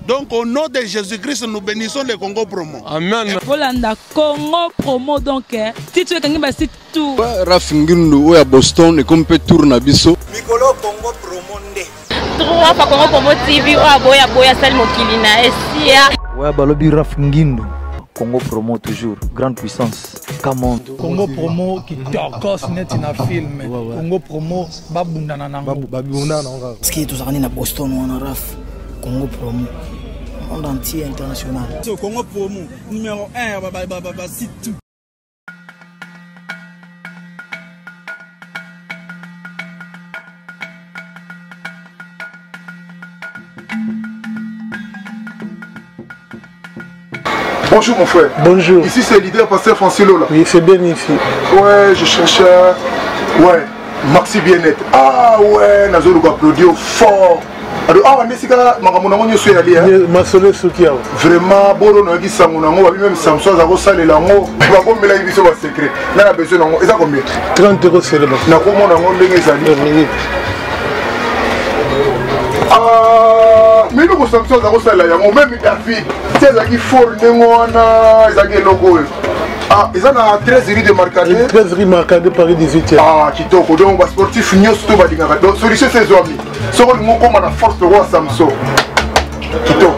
Donc au nom de Jésus-Christ, nous bénissons le Congo Promo. Amen. Volanda Congo Promo donc titre que ngi basi tout. Rafingindu oya Boston et comme peut tourner biso. Mikolo Congo Promo nde. Trois pa Congo Promo TV oya boya sel mokilina esia. Ouais balobi Rafingindu. Congo Promo toujours, grande puissance. Camon. Congo Promo qui torcos net na film. Congo Promo babundana nango. Babundana nango. Ski tous na Boston wana raf. Congo Promo. Monde entier international. Congo Promo numéro 1 site tout. Bonjour mon frère. Bonjour. Ici c'est leader pasteur Francilo là. Oui, c'est bien ici. Ouais, je cherche. Ouais, Maxi Bien-être. Ah ouais, Nazolo va applaudir fort. Alors, ah, on est ici, on est allé. Vraiment, bon, on a dit ça, on a même Samson, on a salé l'amour. On va pas me la vie sur le secret. Là, on a besoin d'un. Et ça combien 30 €, c'est le bon. On a comment on a gagné ah, mais nous, Samson, on a salé l'amour. Même David, c'est ça qui fort, c'est logo. Ah, ils ont 13 riz de Marcadet. 13 riz Marcadet Paris 18e. Ah, Kitoko, donc, sportif, nous sommes donc, solution, c'est Zoami. Ce qu'on a comme la force de roi Samson. Kitoko.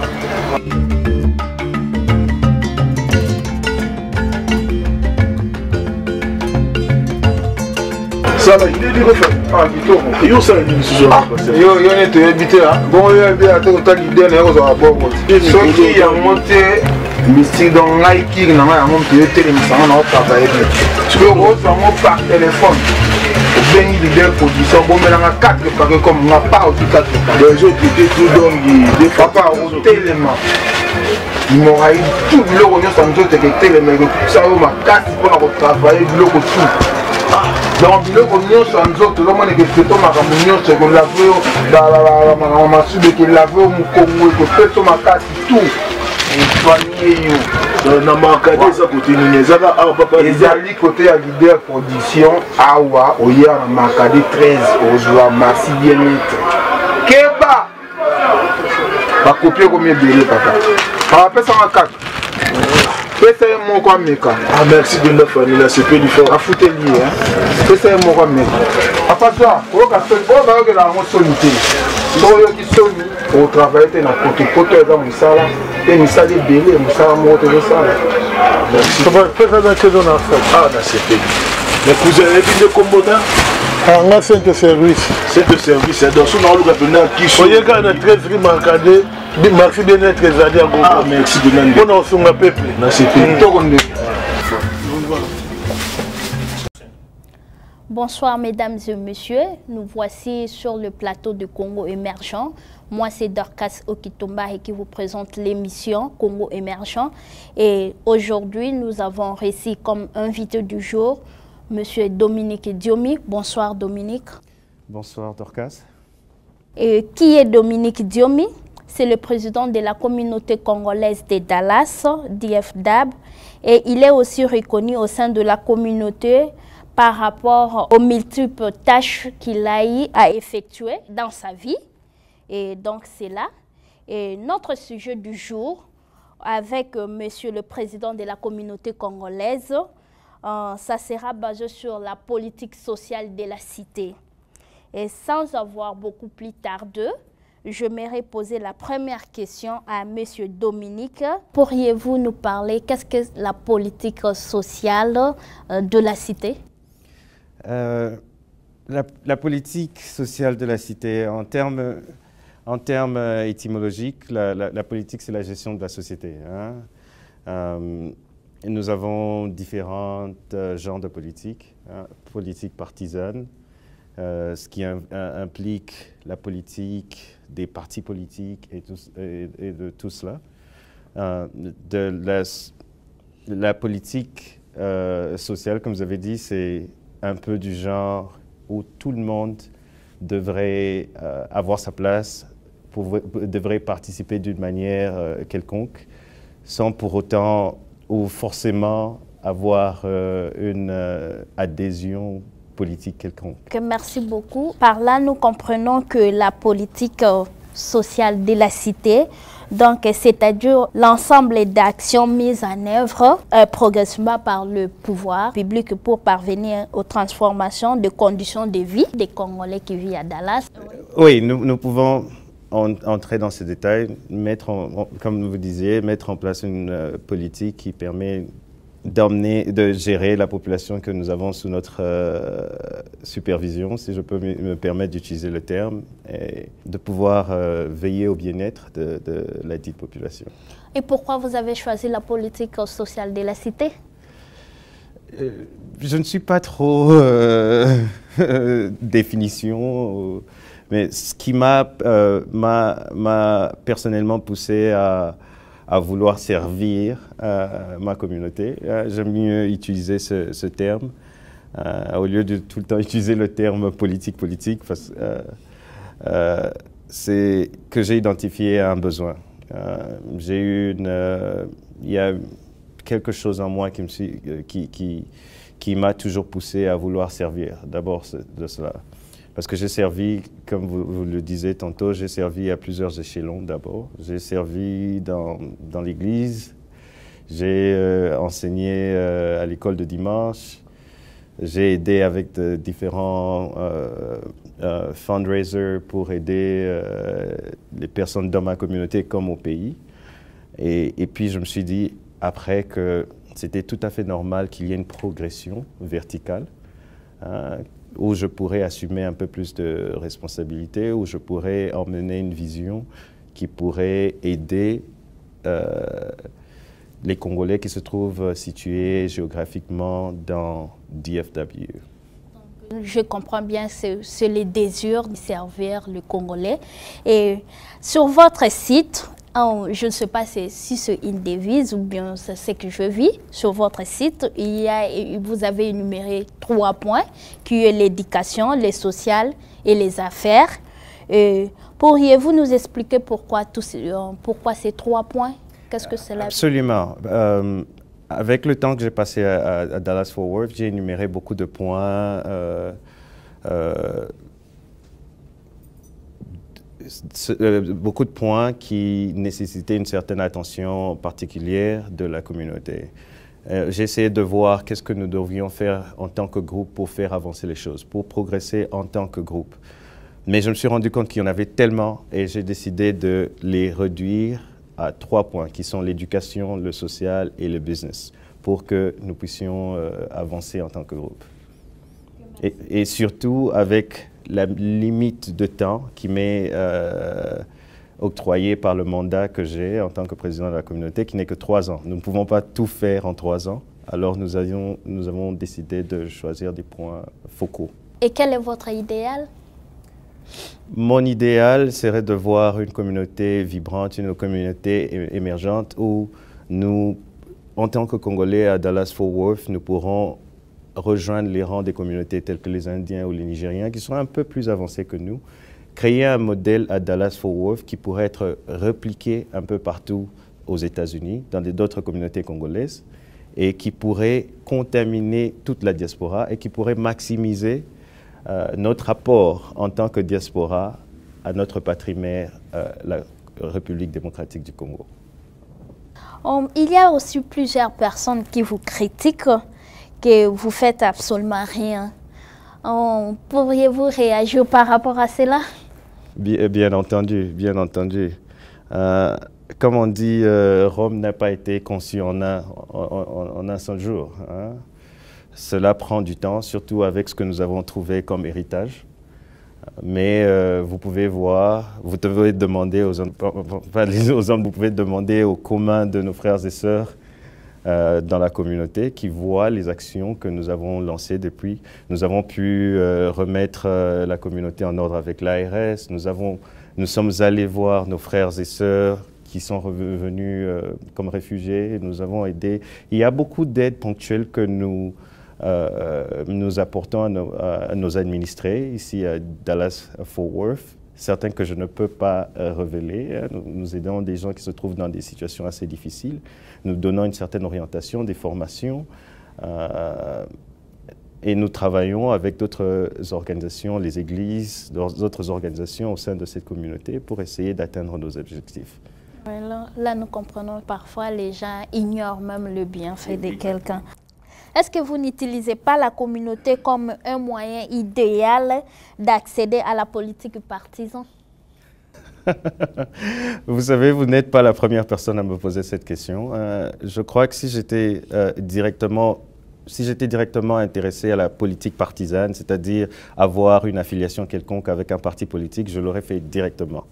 Ça là, il est du refait. Ah, Kitoko. Et où ça, il est sur le yo est habité là. Bon, il est habité à tout l'idée, il est à bord. Ceux qui ont monté. Mystique dans Nike, il y a un monde qui est télévisé, on a travaillé. Tu peux recevoir par téléphone. Bien leader position, bon, mais on a 4 pareil comme on n'a pas aussi 4. Les autres étaient tout donc des fois pas au téléma. Ils m'ont eu tout le monde sans nous autres qui téléma. Ça m'a cassé pour travailler le tout. Donc le monde sans nous autres, le monde qui fait tout ma communion, c'est qu'on l'a vu, ma sub qui l'a vu au Congo, que fait tout ma casse tout. Na Marcadet ça côté Ninezaka ah papa les alliés côté à leader production awa oya na Marcadet 13 ozwa Maxi Bien-être Keba ba copier combien de papa ah pesa en 4 pesa mon quoi meka ah merci de la famille là c'est peu différent à foutre lié hein pesa mon quoi meka papa toi on va faire on va que la mon solité soyo qui soni au travail te na poto za musala et musala belé musala moto de ça merci ça va faire dans cette zone en fait ah dans ce pays mais cousin et puis de combattant ah on c'est de service c'est dans son nom le gars qui sont il y a 13 riz Marcadet Maxi Bien-être Zadi à Congo ah merci de nan on a son peuple dans ce pays Bonsoir mesdames et messieurs, nous voici sur le plateau de Congo Émergent. Moi c'est Dorcas Okitomba et qui vous présente l'émission Congo Émergent. Et aujourd'hui nous avons reçu comme invité du jour Monsieur Dominique Diomi. Bonsoir Dominique. Bonsoir Dorcas. Et qui est Dominique Diomi? C'est le président de la communauté congolaise de Dallas, DFDAB. Et il est aussi reconnu au sein de la communauté par rapport aux multiples tâches qu'il a eu à effectuer dans sa vie. Et donc c'est là. Et notre sujet du jour, avec monsieur le président de la communauté congolaise, ça sera basé sur la politique sociale de la cité. Et sans avoir beaucoup plus tardé, j'aimerais poser la première question à monsieur Dominique. Pourriez-vous nous parler, qu'est-ce que la politique sociale de la cité? La politique sociale de la cité, en termes étymologiques, la politique c'est la gestion de la société. Hein. Nous avons différents genres de politique, hein. Politique partisane, ce qui implique la politique des partis politiques et de tout cela. La politique sociale, comme vous avez dit, c'est un peu du genre où tout le monde devrait avoir sa place, devrait participer d'une manière quelconque, sans pour autant ou forcément avoir une adhésion politique quelconque. Merci beaucoup. Par là, nous comprenons que la politique sociale de la cité. Donc, c'est-à-dire l'ensemble d'actions mises en œuvre progressivement par le pouvoir public pour parvenir aux transformations de conditions de vie des Congolais qui vivent à Dallas. Oui, nous pouvons entrer dans ces détails, comme vous disiez, mettre en place une politique qui permet de gérer la population que nous avons sous notre supervision, si je peux me permettre d'utiliser le terme, et de pouvoir veiller au bien-être de la dite population. Et pourquoi vous avez choisi la politique sociale de la cité? Je ne suis pas trop définition, mais ce qui m'a personnellement poussé à vouloir servir ma communauté. J'aime mieux utiliser ce terme au lieu de tout le temps utiliser le terme politique, parce c'est que j'ai identifié un besoin. Il y a quelque chose en moi qui m'a toujours poussé à vouloir servir. D'abord de cela. Parce que j'ai servi, comme vous le disiez tantôt, j'ai servi à plusieurs échelons d'abord. J'ai servi dans l'église, j'ai enseigné à l'école de dimanche, j'ai aidé avec différents fundraisers pour aider les personnes dans ma communauté comme au pays. Et puis je me suis dit après que c'était tout à fait normal qu'il y ait une progression verticale, où je pourrais assumer un peu plus de responsabilités, où je pourrais emmener une vision qui pourrait aider les Congolais qui se trouvent situés géographiquement dans DFW. Je comprends bien, c'est le désir de servir le Congolais. Et sur votre site, je ne sais pas si c'est une devise ou bien c'est ce que je vis. Sur votre site, vous avez énuméré 3 points, qui est l'éducation, le social et les affaires. Pourriez-vous nous expliquer pourquoi ces 3 points? Qu'est-ce que cela veut dire? Absolument. Avec le temps que j'ai passé à Dallas-Fort Worth, j'ai énuméré beaucoup de points. Beaucoup de points qui nécessitaient une certaine attention particulière de la communauté. J'ai essayé de voir qu'est-ce que nous devrions faire en tant que groupe pour faire avancer les choses, pour progresser en tant que groupe. Mais je me suis rendu compte qu'il y en avait tellement et j'ai décidé de les réduire à 3 points qui sont l'éducation, le social et le business pour que nous puissions avancer en tant que groupe. Et surtout avec la limite de temps qui m'est octroyée par le mandat que j'ai en tant que président de la communauté, qui n'est que 3 ans. Nous ne pouvons pas tout faire en 3 ans, alors nous avons décidé de choisir des points focaux. Et quel est votre idéal? Mon idéal serait de voir une communauté vibrante, une communauté émergente où nous, en tant que Congolais à Dallas-Fort Worth, nous pourrons rejoindre les rangs des communautés telles que les Indiens ou les Nigériens qui sont un peu plus avancés que nous, créer un modèle à Dallas-Fort Worth qui pourrait être répliqué un peu partout aux États-Unis, dans d'autres communautés congolaises, et qui pourrait contaminer toute la diaspora et qui pourrait maximiser notre apport en tant que diaspora à notre patrie mère, la République démocratique du Congo. Il y a aussi plusieurs personnes qui vous critiquent, que vous faites absolument rien. Pourriez-vous réagir par rapport à cela? Bien entendu, bien entendu. Comme on dit, Rome n'a pas été conçue en un seul jour. Hein. Cela prend du temps, surtout avec ce que nous avons trouvé comme héritage. Mais vous pouvez voir, vous devez demander aux hommes, vous pouvez demander aux communs de nos frères et sœurs dans la communauté qui voient les actions que nous avons lancées depuis. Nous avons pu remettre la communauté en ordre avec l'ARS. Nous sommes allés voir nos frères et sœurs qui sont revenus comme réfugiés. Nous avons aidé. Il y a beaucoup d'aides ponctuelles que nous apportons à nos administrés ici à Dallas-Fort Worth. Certains que je ne peux pas révéler. Nous aidons des gens qui se trouvent dans des situations assez difficiles. Nous donnons une certaine orientation, des formations. Et nous travaillons avec d'autres organisations, les églises, d'autres organisations au sein de cette communauté pour essayer d'atteindre nos objectifs. Là, nous comprenons parfois les gens ignorent même le bienfait de quelqu'un. Est-ce que vous n'utilisez pas la communauté comme un moyen idéal d'accéder à la politique partisane? Vous savez, vous n'êtes pas la première personne à me poser cette question. Je crois que si j'étais directement intéressé à la politique partisane, c'est-à-dire avoir une affiliation quelconque avec un parti politique, je l'aurais fait directement.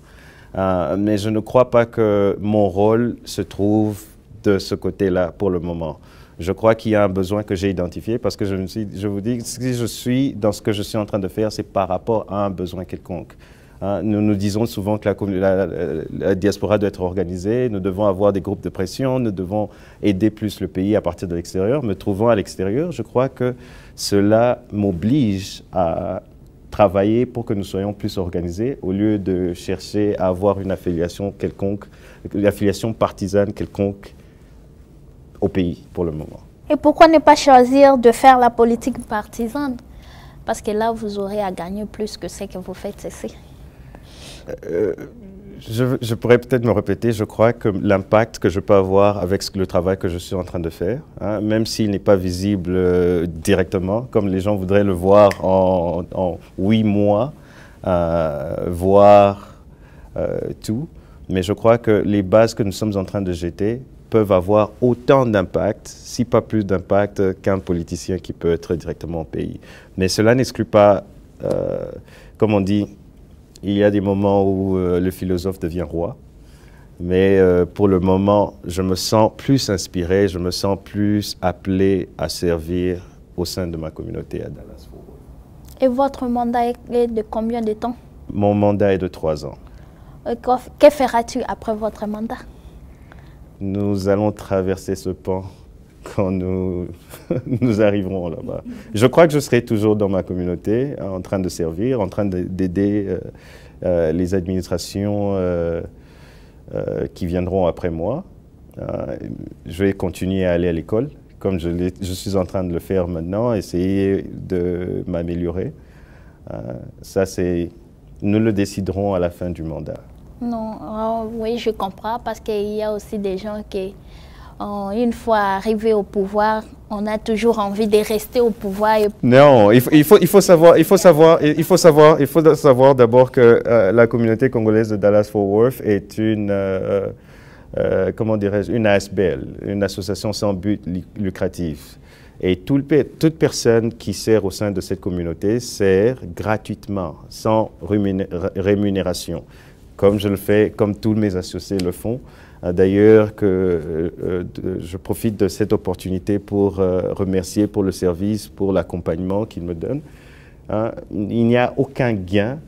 Mais je ne crois pas que mon rôle se trouve de ce côté-là pour le moment. Je crois qu'il y a un besoin que j'ai identifié parce que je vous dis, si je suis dans ce que je suis en train de faire, c'est par rapport à un besoin quelconque. Nous nous disons souvent que la diaspora doit être organisée, nous devons avoir des groupes de pression, nous devons aider plus le pays à partir de l'extérieur. Me trouvant à l'extérieur, je crois que cela m'oblige à travailler pour que nous soyons plus organisés au lieu de chercher à avoir une affiliation quelconque, une affiliation partisane quelconque au pays pour le moment. Et pourquoi ne pas choisir de faire la politique partisane? Parce que là, vous aurez à gagner plus que ce que vous faites ici. Je pourrais peut-être me répéter, je crois que l'impact que je peux avoir avec le travail que je suis en train de faire, même s'il n'est pas visible directement, comme les gens voudraient le voir en 8 mois, voir tout, mais je crois que les bases que nous sommes en train de jeter peuvent avoir autant d'impact, si pas plus d'impact qu'un politicien qui peut être directement au pays. Mais cela n'exclut pas, comme on dit, il y a des moments où le philosophe devient roi, mais pour le moment, je me sens plus inspiré, je me sens plus appelé à servir au sein de ma communauté à Dallas. Et votre mandat est de combien de temps? Mon mandat est de 3 ans. Que feras-tu après votre mandat? Nous allons traverser ce pont quand nous arriverons là-bas. Je crois que je serai toujours dans ma communauté, en train de servir, en train d'aider les administrations qui viendront après moi. Je vais continuer à aller à l'école, comme je suis en train de le faire maintenant, essayer de m'améliorer. Ça, nous le déciderons à la fin du mandat. Non, oui, je comprends, parce qu'il y a aussi des gens qui, une fois arrivés au pouvoir, on a toujours envie de rester au pouvoir. Non, il faut savoir d'abord que la communauté congolaise de Dallas-Fort Worth est une, comment dirais-je, une ASBL, une association sans but lucratif. Et toute personne qui sert au sein de cette communauté sert gratuitement, sans rémunération. Comme je le fais, comme tous mes associés le font. D'ailleurs, je profite de cette opportunité pour remercier pour le service, pour l'accompagnement qu'ils me donnent. Il n'y a aucun gain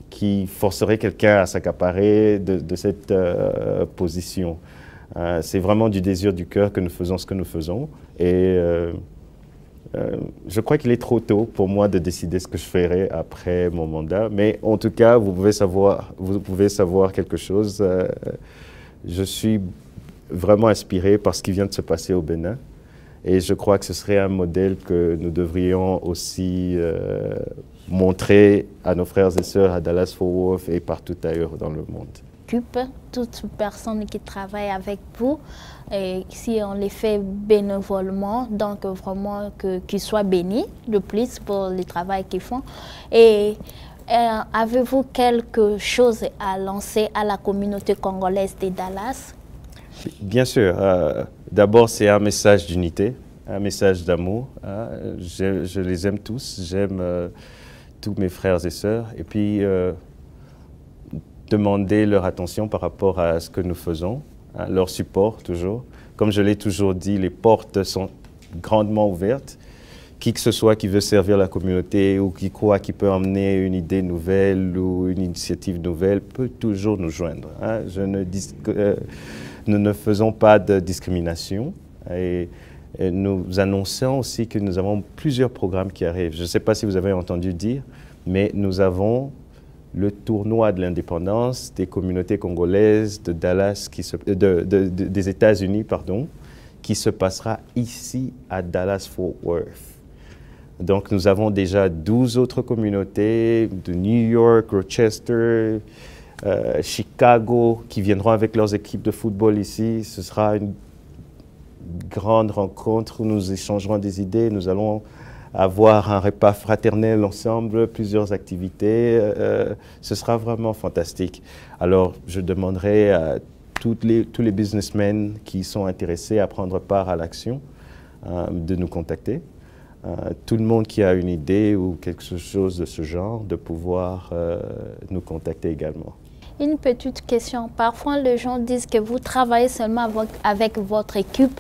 qui forcerait quelqu'un à s'accaparer de cette position. C'est vraiment du désir du cœur que nous faisons ce que nous faisons. Et je crois qu'il est trop tôt pour moi de décider ce que je ferai après mon mandat. Mais en tout cas, vous pouvez savoir quelque chose. Je suis vraiment inspiré par ce qui vient de se passer au Bénin. Et je crois que ce serait un modèle que nous devrions aussi montrer à nos frères et sœurs à Dallas-Fort Worth et partout ailleurs dans le monde. Toutes personnes qui travaillent avec vous, et si on les fait bénévolement, donc vraiment qu'ils soient bénis de plus pour le travail qu'ils font. Et avez-vous quelque chose à lancer à la communauté congolaise de Dallas? Bien sûr. D'abord, c'est un message d'unité, un message d'amour. Je les aime tous, j'aime tous mes frères et sœurs. Et puis, demander leur attention par rapport à ce que nous faisons, leur support toujours. Comme je l'ai toujours dit, les portes sont grandement ouvertes. Qui que ce soit qui veut servir la communauté ou qui croit qu'il peut emmener une idée nouvelle ou une initiative nouvelle peut toujours nous joindre. Nous ne faisons pas de discrimination et nous annonçons aussi que nous avons plusieurs programmes qui arrivent. Je ne sais pas si vous avez entendu dire, mais nous avons le tournoi de l'indépendance des communautés congolaises de Dallas, des États-Unis, pardon, qui se passera ici à Dallas-Fort Worth. Donc nous avons déjà 12 autres communautés de New York, Rochester, Chicago, qui viendront avec leurs équipes de football ici. Ce sera une grande rencontre où nous échangerons des idées. Nous allons avoir un repas fraternel ensemble, plusieurs activités. Ce sera vraiment fantastique. Alors, je demanderai à tous les businessmen qui sont intéressés à prendre part à l'action de nous contacter. Tout le monde qui a une idée ou quelque chose de ce genre, de pouvoir nous contacter également. Une petite question. Parfois, les gens disent que vous travaillez seulement avec votre équipe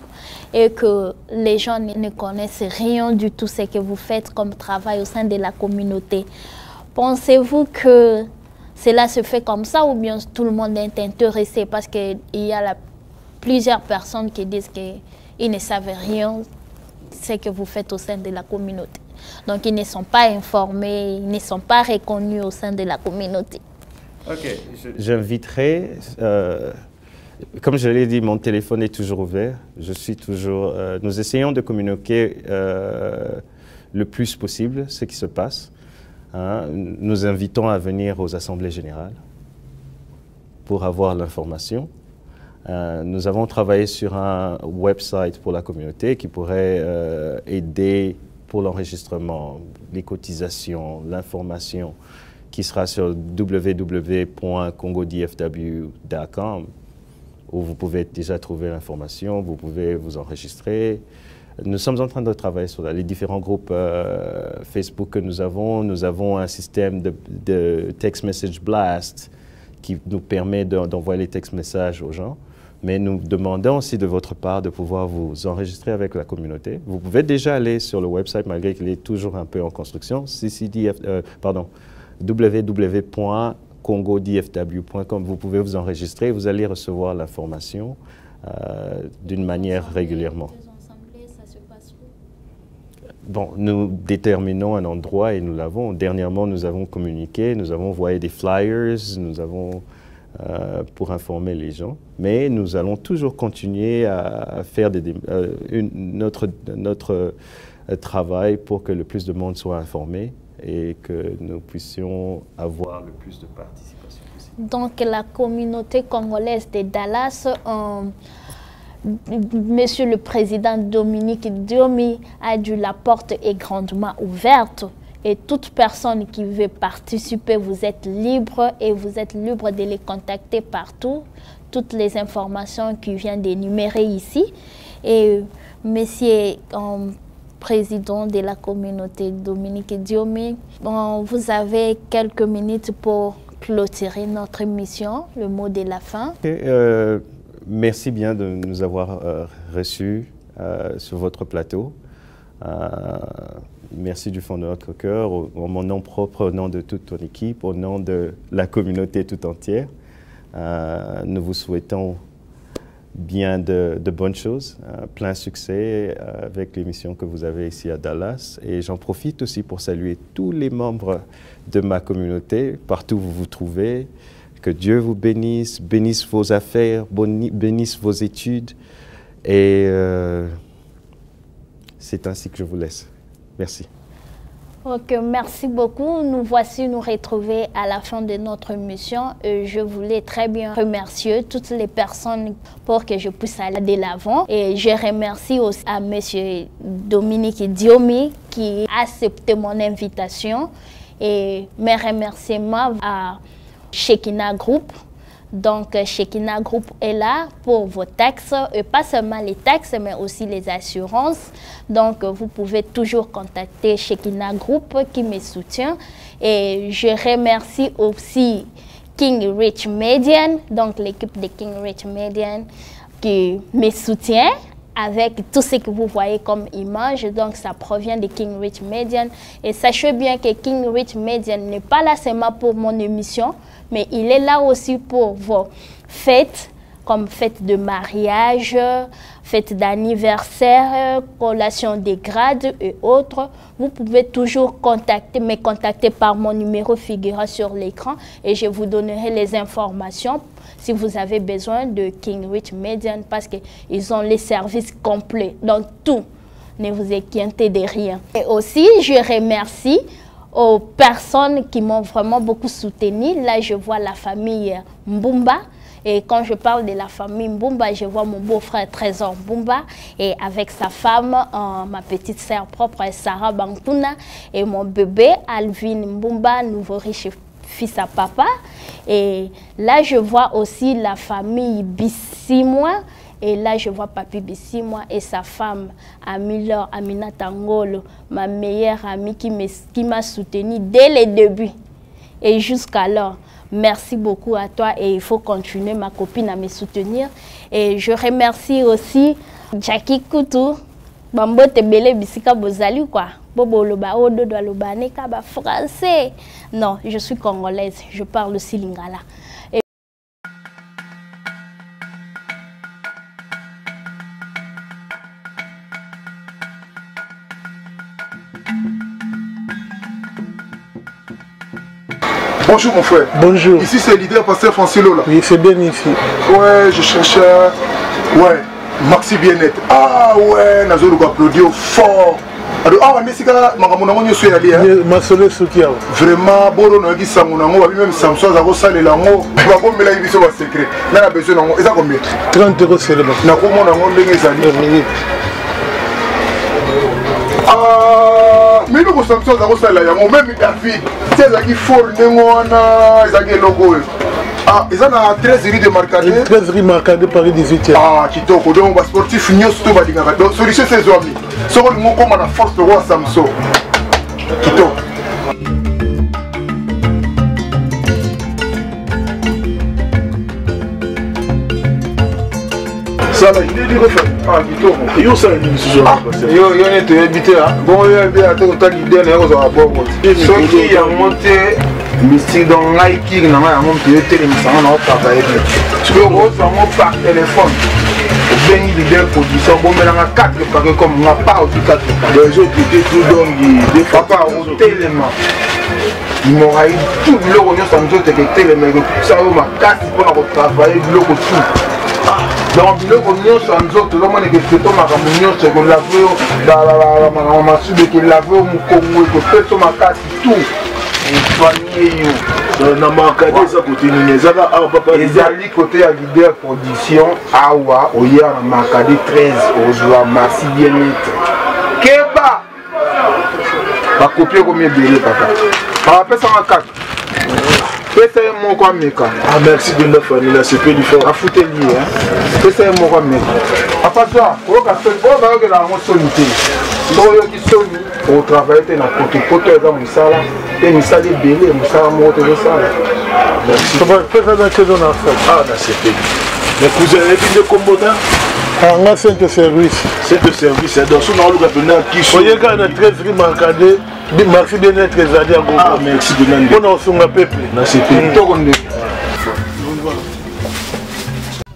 et que les gens ne connaissent rien du tout ce que vous faites comme travail au sein de la communauté. Pensez-vous que cela se fait comme ça ou bien tout le monde est intéressé? Parce qu'il y a plusieurs personnes qui disent qu'ils ne savent rien de ce que vous faites au sein de la communauté. Donc, ils ne sont pas informés, ils ne sont pas reconnus au sein de la communauté. Ok, j'inviterai, comme je l'ai dit, mon téléphone est toujours ouvert. Je suis toujours, nous essayons de communiquer le plus possible ce qui se passe. Nous invitons à venir aux assemblées générales pour avoir l'information. Nous avons travaillé sur un website pour la communauté qui pourrait aider pour l'enregistrement, les cotisations, l'information, qui sera sur www.congodfw.com, où vous pouvez déjà trouver l'information, vous pouvez vous enregistrer. Nous sommes en train de travailler sur les différents groupes Facebook que nous avons un système de text message blast qui nous permet d'envoyer les text messages aux gens. Mais nous demandons aussi de votre part de pouvoir vous enregistrer avec la communauté. Vous pouvez déjà aller sur le website, malgré qu'il est toujours un peu en construction, www.congodfw.com. Vous pouvez vous enregistrer et vous allez recevoir l'information d'une manière régulièrement. Bon, nous déterminons un endroit et nous l'avons. Dernièrement, nous avons communiqué, nous avons envoyé des flyers, pour informer les gens. Mais nous allons toujours continuer à faire notre travail pour que le plus de monde soit informé et que nous puissions avoir le plus de participation possible. Donc la communauté congolaise de Dallas, Monsieur le Président Dominique Diomi a dit la porte est grandement ouverte et toute personne qui veut participer, vous êtes libre et vous êtes libre de les contacter partout. Toutes les informations qui viennent d'énumérer ici. Et Monsieur Président de la communauté Dominique Diomi, vous avez quelques minutes pour clôturer notre émission, le mot de la fin. Merci bien de nous avoir reçus sur votre plateau. Merci du fond de notre cœur, au mon nom propre, au nom de toute ton équipe, au nom de la communauté tout entière. Nous vous souhaitons bien de bonnes choses, plein succès avec l'émission que vous avez ici à Dallas. Et j'en profite aussi pour saluer tous les membres de ma communauté, partout où vous vous trouvez. Que Dieu vous bénisse, bénisse vos affaires, bénisse vos études. Et c'est ainsi que je vous laisse. Merci. Ok, merci beaucoup. Nous voici nous retrouver à la fin de notre émission. Je voulais très bien remercier toutes les personnes pour que je puisse aller de l'avant. Et je remercie aussi à Monsieur Dominique Diomi qui a accepté mon invitation. Et mes remerciements à Shekina Group. Donc, Shekina Group est là pour vos taxes, et pas seulement les taxes, mais aussi les assurances. Donc, vous pouvez toujours contacter Shekina Group qui me soutient. Et je remercie aussi King Rich Median, donc l'équipe de King Rich Median qui me soutient avec tout ce que vous voyez comme image. Donc, ça provient de King Rich Median. Et sachez bien que King Rich Median n'est pas là seulement pour mon émission, mais il est là aussi pour vos fêtes, comme fête de mariage, fête d'anniversaire, collation des grades et autres. Vous pouvez toujours me contacter par mon numéro figurant sur l'écran et je vous donnerai les informations si vous avez besoin de King Rich Median parce qu'ils ont les services complets dans tout. ne vous inquiétez de rien. Et aussi, je remercie aux personnes qui m'ont vraiment beaucoup soutenu. Là, je vois la famille Mbumba. Et quand je parle de la famille Mbumba, je vois mon beau-frère Trésor Mbumba et avec sa femme, ma petite sœur propre Sarah Bankuna et mon bébé Alvin Mbumba, nouveau riche fils à papa. Et là, je vois aussi la famille Bissimois. Et là, je vois Papi Bissimois et sa femme, Amilor, Amina Tangolo, ma meilleure amie qui m'a soutenue dès le début et jusqu'alors. Merci beaucoup à toi et il faut continuer, ma copine, à me soutenir. Et je remercie aussi Jackie Koutou, Bambo Tebele Bisika Bozali, quoi. Bobo Loba Odo Loba Nekaba français. Non, je suis congolaise, je parle aussi lingala. Bonjour mon frère. Bonjour. Ici c'est leader pasteur Francilo là. Oui, c'est bien ici. Ouais, je cherchais. Ouais, Maxi Bien-être. Ah ouais, nous allons applaudir fort. Ah, mais c'est que je suis allé. Vraiment, Boro n'a dit ça, même Samson a reçu l'ango. Il va pas me la dire sur secret. Mais la besoin d'ango. Et ça combien? 30 € c'est le bon. N'a pas mon ango de les mais nous sommes tous dans la yango même David c'est ça qui faut n'engona ça qui logo ah ils ont 13 rue de Marcadé 13 rue Marcadé Paris 18e ah kitoko donc ba sportif nyonso ba dinga donc solution c'est zoami soko ngoko na force de roi Samson kitoko ça là il est refait ah kitoko yo ça une décision yo n'est pas habité là bon yo bien à tout l'idée na yo za bon so qui a monté mystique dans like na ma monté télémission na travailler tu peux rose en par téléphone bien leader production bon melanga 4 paquets comme on a pas aussi 4 les autres étaient tout donc des papa au tellement ils m'ont eu tout le rôle sans doute que tellement ça ma casse pour travailler le tout donc biloko nyonso ya nzoto lomona ekefeto makambo nyonso ekolave makambo masubi ekolave mokongo ekofeto makasi tout esoigne yo na makade eza kote nini ezaka awa papa ezali kote ya leader production awa oya na makade 13 ozwa Maxi Bien-être keba bakopie ekomi ebele papa bapesanga 4 pesa ye moko ameka ah merci de la famille là c'est peu différent a foutre lié hein pesa ye moko ameka apa toi oka fait bon ba que la solité boyo ki soni au travail te na koto eza musala et musala belé musala mo te musala merci pesa dans que on a fait ah dans ce pays mais vous avez dit de combona on a fait de service donc on a le gars qui sont il y a 13 rue Marcadé Maxi Bien-être ezali yango ah merci de nande mpona kosunga peuple na sepeli tokonde.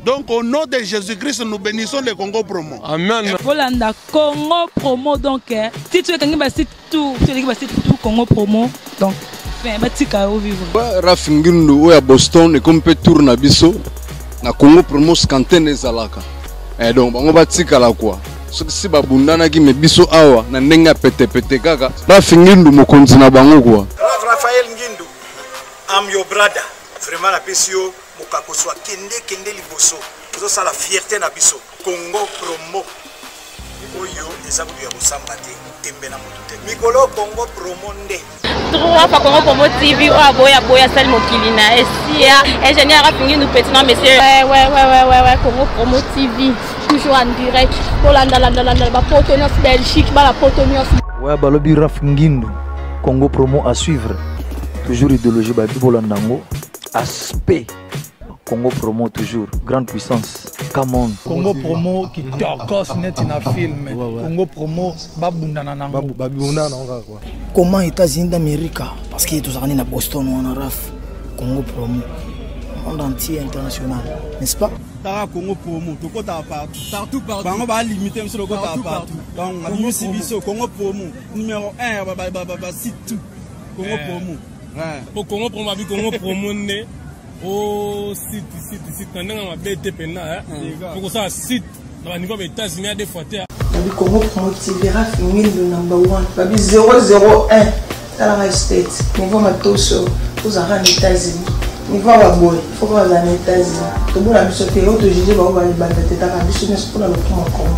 Donc au nom de Jésus-Christ nous bénissons le Congo Promo. Amen. Volanda Congo Promo donc si tu es quelqu'un basi tout Congo Promo donc fin batika au vivre. Raf Ngindu oya Boston et comme peut tour na biso na Congo Promo scanten ezalaka. Et donc bango batika la quoi. Si babundana ki mebiso awa na ndenga pete kaka Raf Ngindu mokonzi na bango kwa Raphaël Ngindu am your brother vraiment la pesio mokako soit kende liboso zo sala fierté na biso Congo Promo oyo ezabu ya kosamba te tembe na moto te mikolo Congo Promo nde trois fois Congo Promo TV boya sali mokili na esia ingénieur Raf Ngindu petit non monsieur ouais Congo Promo TV toujours en direct pour la Potonos Belgique la Potonos ouais balobi Raf Ngindu Congo Promo à suivre toujours idéologie ba bibolandango aspect Congo Promo toujours grande puissance come on Congo Promo qui tokos net na film Congo Promo babundana nango quoi comment États-Unis d'Amérique parce que tous na Boston on a Raf Congo Promo monde entier international n'est-ce pas Tara Congo Promo to kota partout bango ba limiter monsieur le kota partout donc on a biso Congo Promo numéro 1 ba site tout Congo Promo pour Congo Promo abi Congo Promo né au site ndanga ma BT pena pour ça site dans le niveau des États-Unis des fois babi Congo Promo TV Raf Ngindo #1 babi 001 Talanga State niveau matoso tozaka na États-Unis niveau wa boy faut pas aller aux États-Unis to bona biso te auto juger ba ba banda te taka biso ne pour le Congo